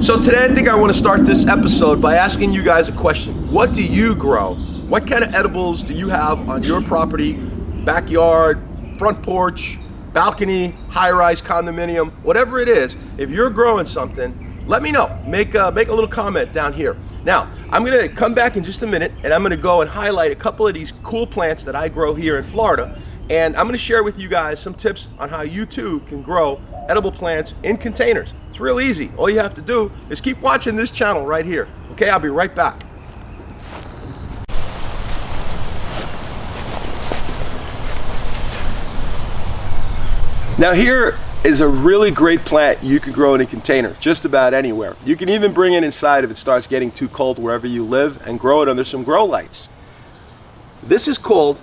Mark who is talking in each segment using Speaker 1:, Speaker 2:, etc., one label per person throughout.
Speaker 1: So today I think I want to start this episode by asking you guys a question. What do you grow? What kind of edibles do you have on your property, backyard, front porch, balcony, high-rise condominium, whatever it is? If you're growing something, let me know. Make a little comment down here. Now, I'm gonna come back in just a minute and I'm gonna go and highlight a couple of these cool plants that I grow here in Florida. And I'm gonna share with you guys some tips on how you too can grow edible plants in containers. It's real easy. All you have to do is keep watching this channel right here. Okay, I'll be right back. Now here is a really great plant you can grow in a container just about anywhere. You can even bring it inside if it starts getting too cold wherever you live and grow it under some grow lights. This is called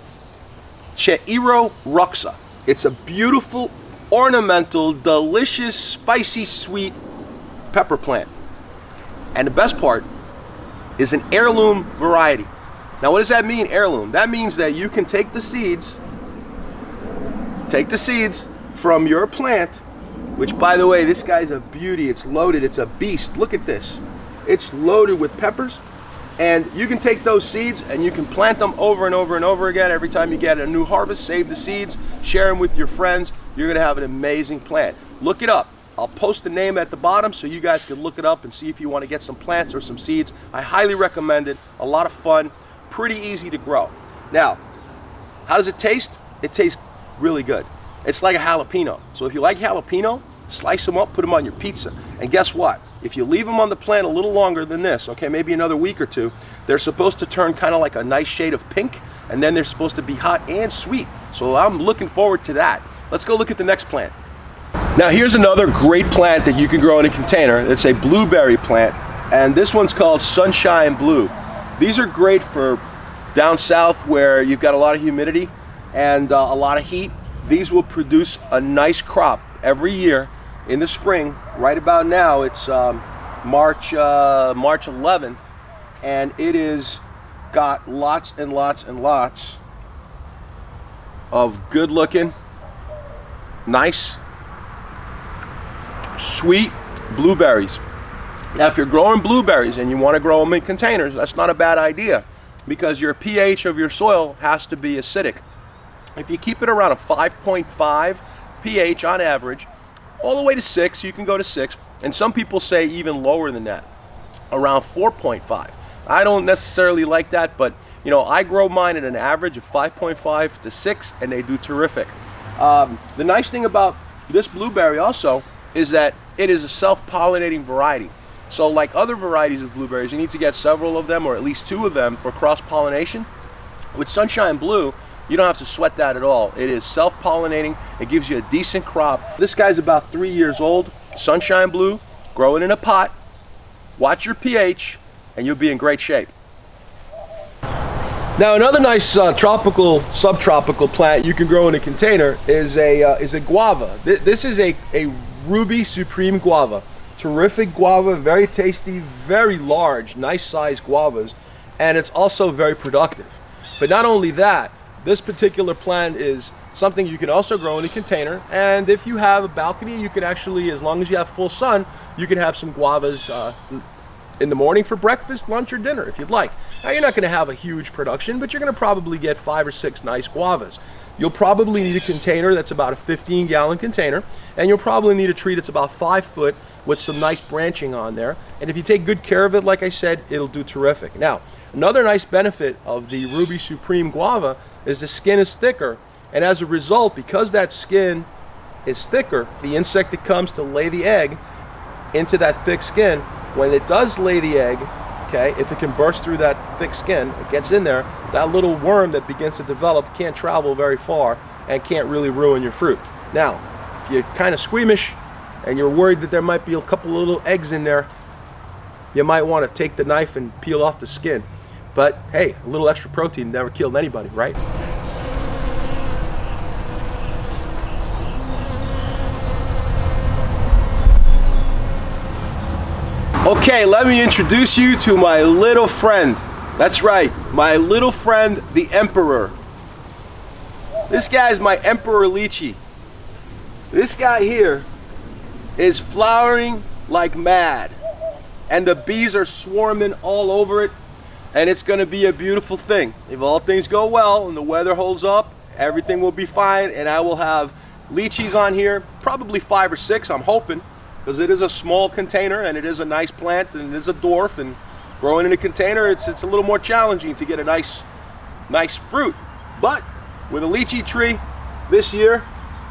Speaker 1: Cheirio Roxa. It's a beautiful, ornamental, delicious, spicy, sweet pepper plant. And the best part is an heirloom variety. Now what does that mean, heirloom? That means that you can take the seeds from your plant, which by the way, this guy's a beauty. It's loaded, it's a beast. Look at this. It's loaded with peppers. And you can take those seeds and you can plant them over and over and over again. Every time you get a new harvest, save the seeds, share them with your friends. You're gonna have an amazing plant. Look it up. I'll post the name at the bottom so you guys can look it up and see if you want to get some plants or some seeds. I highly recommend it. A lot of fun, pretty easy to grow. Now, how does it taste? It tastes really good. It's like a jalapeno. So if you like jalapeno, slice them up, put them on your pizza. And guess what? If you leave them on the plant a little longer than this, okay, maybe another week or two, they're supposed to turn kind of like a nice shade of pink, and then they're supposed to be hot and sweet. So I'm looking forward to that. Let's go look at the next plant. Now here's another great plant that you can grow in a container. It's a blueberry plant, and this one's called Sunshine Blue. These are great for down south where you've got a lot of humidity and a lot of heat. These will produce a nice crop every year in the spring. Right about now it's March 11th, and it is got lots and lots and lots of good looking, nice, sweet blueberries. Now if you're growing blueberries and you want to grow them in containers, that's not a bad idea, because your pH of your soil has to be acidic. If you keep it around a 5.5 pH on average, all the way to 6, you can go to 6, and some people say even lower than that, around 4.5. I don't necessarily like that, but you know, I grow mine at an average of 5.5 to 6, and they do terrific. The nice thing about this blueberry also is that it is a self-pollinating variety. So like other varieties of blueberries, you need to get several of them, or at least 2 of them, for cross-pollination. With Sunshine Blue, you don't have to sweat that at all. It is self-pollinating. It gives you a decent crop. This guy's about 3 years old. Sunshine Blue, grow it in a pot. Watch your pH, and you'll be in great shape. Now another nice tropical, subtropical plant you can grow in a container is a guava. This is a Ruby Supreme guava. Terrific guava, very tasty, very large, nice sized guavas, and it's also very productive. But not only that, this particular plant is something you can also grow in a container, and if you have a balcony, you can actually, as long as you have full sun, you can have some guavas in the morning for breakfast, lunch, or dinner if you'd like. Now you're not going to have a huge production, but you're going to probably get 5 or 6 nice guavas. You'll probably need a container that's about a 15-gallon container, and you'll probably need a tree that's about 5 foot with some nice branching on there. And if you take good care of it, like I said, it'll do terrific. Now, another nice benefit of the Ruby Supreme guava is the skin is thicker, and as a result, because that skin is thicker, the insect that comes to lay the egg into that thick skin, when it does lay the egg, okay, if it can burst through that thick skin, it gets in there, that little worm that begins to develop can't travel very far and can't really ruin your fruit. Now, if you're kind of squeamish and you're worried that there might be a couple of little eggs in there, you might want to take the knife and peel off the skin. But hey, a little extra protein never killed anybody, right? Okay, let me introduce you to my little friend. That's right, my little friend, the Emperor. This guy's my Emperor Lychee. This guy here is flowering like mad. and the bees are swarming all over it, and it's going to be a beautiful thing. If all things go well and the weather holds up, everything will be fine, and I will have lychees on here, probably 5 or 6, I'm hoping, because it is a small container and it is a nice plant and it is a dwarf, and growing in a container, it's a little more challenging to get a nice fruit. But with a lychee tree this year,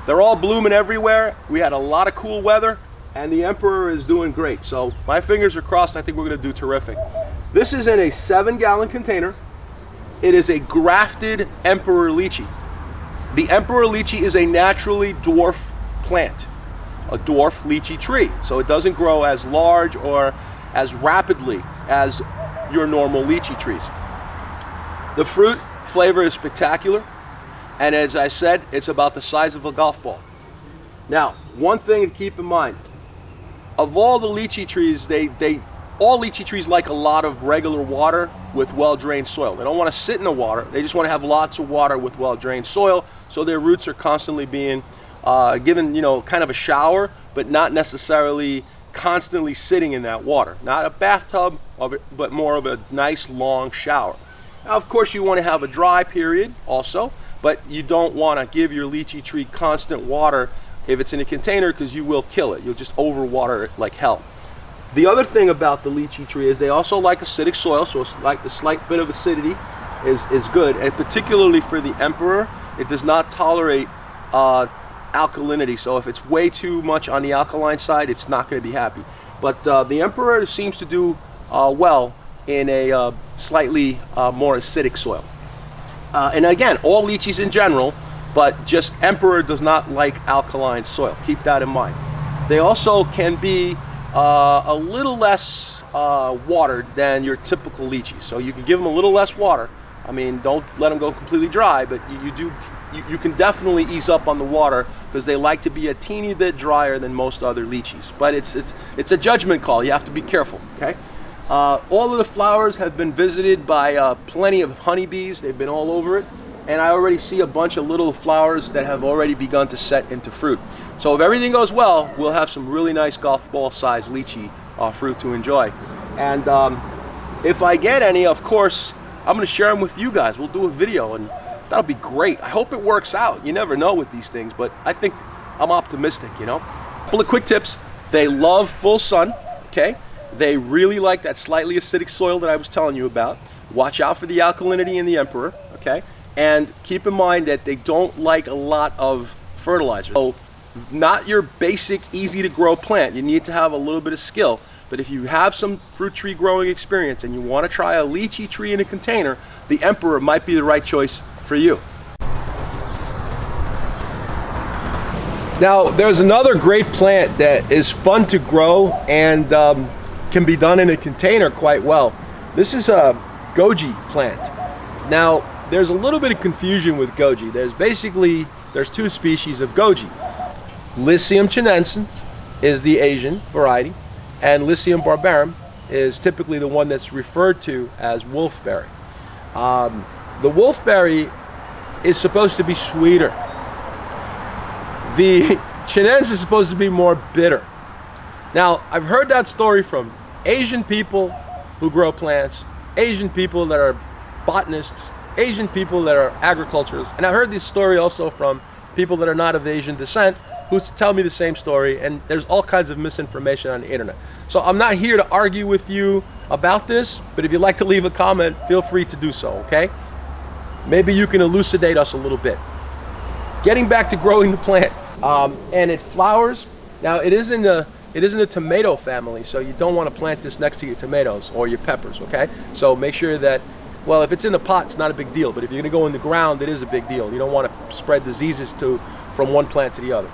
Speaker 1: they're all blooming everywhere. We had a lot of cool weather, and the Emperor is doing great. So my fingers are crossed. I think we're going to do terrific. This is in a 7-gallon container. It is a grafted Emperor Lychee. The Emperor Lychee is a naturally dwarf plant, a dwarf lychee tree. So it doesn't grow as large or as rapidly as your normal lychee trees. The fruit flavor is spectacular, and as I said, it's about the size of a golf ball. Now, one thing to keep in mind, of all the lychee trees, all lychee trees like a lot of regular water with well-drained soil. They don't want to sit in the water. They just want to have lots of water with well-drained soil, so their roots are constantly being given, kind of a shower, but not necessarily constantly sitting in that water. Not a bathtub, but more of a nice long shower. Now, of course, you want to have a dry period also, but you don't want to give your lychee tree constant water if it's in a container, because you will kill it. You'll just overwater it like hell. The other thing about the lychee tree is they also like acidic soil, so it's like the slight bit of acidity is good, and particularly for the Emperor, it does not tolerate alkalinity. So if it's way too much on the alkaline side, it's not going to be happy. But the Emperor seems to do well in a slightly more acidic soil. And again, all lychees in general, but just Emperor does not like alkaline soil. Keep that in mind. They also can be a little less watered than your typical lychee. So you can give them a little less water. I mean, don't let them go completely dry, but you can definitely ease up on the water, because they like to be a teeny bit drier than most other lychees. But it's a judgment call. You have to be careful, okay? All of the flowers have been visited by plenty of honeybees. They've been all over it. And I already see a bunch of little flowers that have already begun to set into fruit. So if everything goes well, we'll have some really nice golf ball sized lychee fruit to enjoy. And if I get any, of course, I'm going to share them with you guys. We'll do a video, and that'll be great. I hope it works out. You never know with these things, but I think I'm optimistic, Couple of quick tips. They love full sun, okay? They really like that slightly acidic soil that I was telling you about. Watch out for the alkalinity in the Emperor, okay? And keep in mind that they don't like a lot of fertilizer. So not your basic, easy to grow plant. You need to have a little bit of skill. But if you have some fruit tree growing experience and you want to try a lychee tree in a container, the Emperor might be the right choice for you. Now, there's another great plant that is fun to grow and can be done in a container quite well. This is a Goji plant. Now, there's a little bit of confusion with Goji. There's 2 species of Goji. Lycium chinensis is the Asian variety, and Lycium barbarum is typically the one that's referred to as wolfberry. The wolfberry is supposed to be sweeter. The chinensis is supposed to be more bitter. Now, I've heard that story from Asian people who grow plants, Asian people that are botanists, Asian people that are agriculturists, and I've heard this story also from people that are not of Asian descent who tell me the same story, and there's all kinds of misinformation on the internet. So I'm not here to argue with you about this, but if you'd like to leave a comment, feel free to do so, okay? Maybe you can elucidate us a little bit. Getting back to growing the plant, and it flowers. Now it is in the tomato family, so you don't want to plant this next to your tomatoes or your peppers, okay? So make sure that, well, if it's in the pot, it's not a big deal, but if you're going to go in the ground, it is a big deal. You don't want to spread diseases from one plant to the other.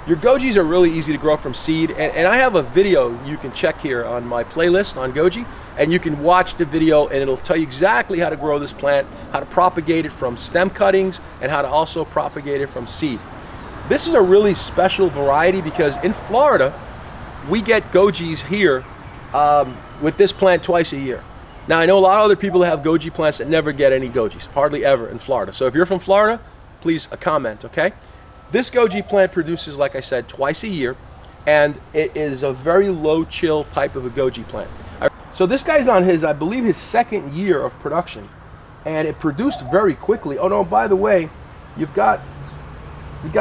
Speaker 1: Your Gojis are really easy to grow from seed, and I have a video you can check here on my playlist on Goji, and you can watch the video and it'll tell you exactly how to grow this plant, how to propagate it from stem cuttings, and how to also propagate it from seed. This is a really special variety because in Florida, we get Gojis here with this plant twice a year. Now, I know a lot of other people that have Goji plants that never get any Gojis, hardly ever in Florida. So if you're from Florida, please comment, okay? This Goji plant produces, like I said, twice a year. and it is a very low chill type of a goji plant. So this guy's on his, I believe, his second year of production, and it produced very quickly. Oh no, by the way, you've got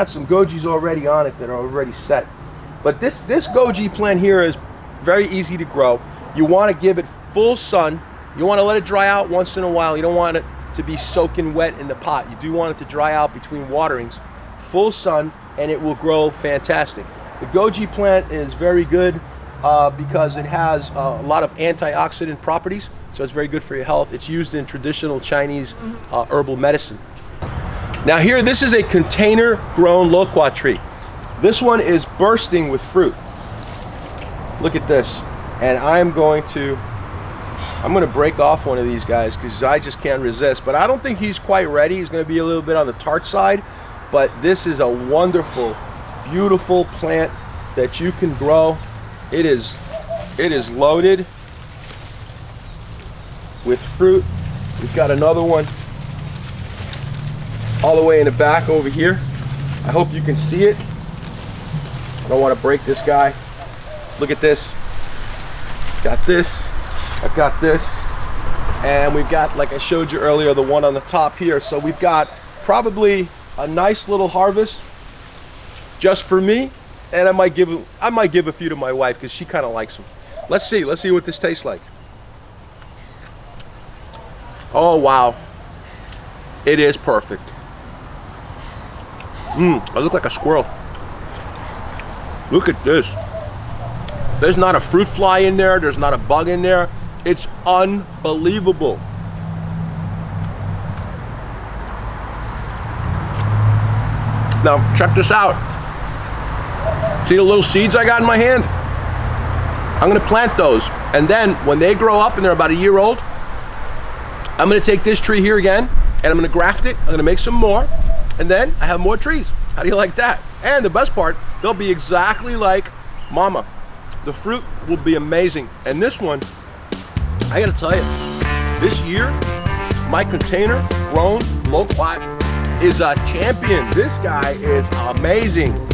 Speaker 1: some gojis already on it that are already set. But this goji plant here is very easy to grow. You want to give it full sun. You want to let it dry out once in a while. You don't want it to be soaking wet in the pot. You do want it to dry out between waterings. Full sun, and it will grow fantastic. The goji plant is very good because it has a lot of antioxidant properties, so it's very good for your health. It's used in traditional Chinese herbal medicine. Now here, this is a container grown loquat tree. This one is bursting with fruit. Look at this. And I'm going to break off one of these guys because I just can't resist. But I don't think he's quite ready. He's going to be a little bit on the tart side. But this is a wonderful, beautiful plant that you can grow. It is loaded with fruit. We've got another one all the way in the back over here. I hope you can see it. I don't want to break this guy. Look at this. Got this. I've got this. And we've got, like I showed you earlier, the one on the top here. So we've got probably a nice little harvest just for me. And I might give a few to my wife because she kind of likes them. Let's see what this tastes like. Oh wow. It is perfect. I look like a squirrel. Look at this. There's not a fruit fly in there. There's not a bug in there. It's unbelievable. Now, check this out. See the little seeds I got in my hand? I'm gonna plant those. And then when they grow up and they're about a year old, I'm gonna take this tree here again and I'm gonna graft it. I'm gonna make some more. And then I have more trees. How do you like that? And the best part, they'll be exactly like Mama. The fruit will be amazing. And this one, I gotta tell you, this year, my container grown loquat is a champion. This guy is amazing.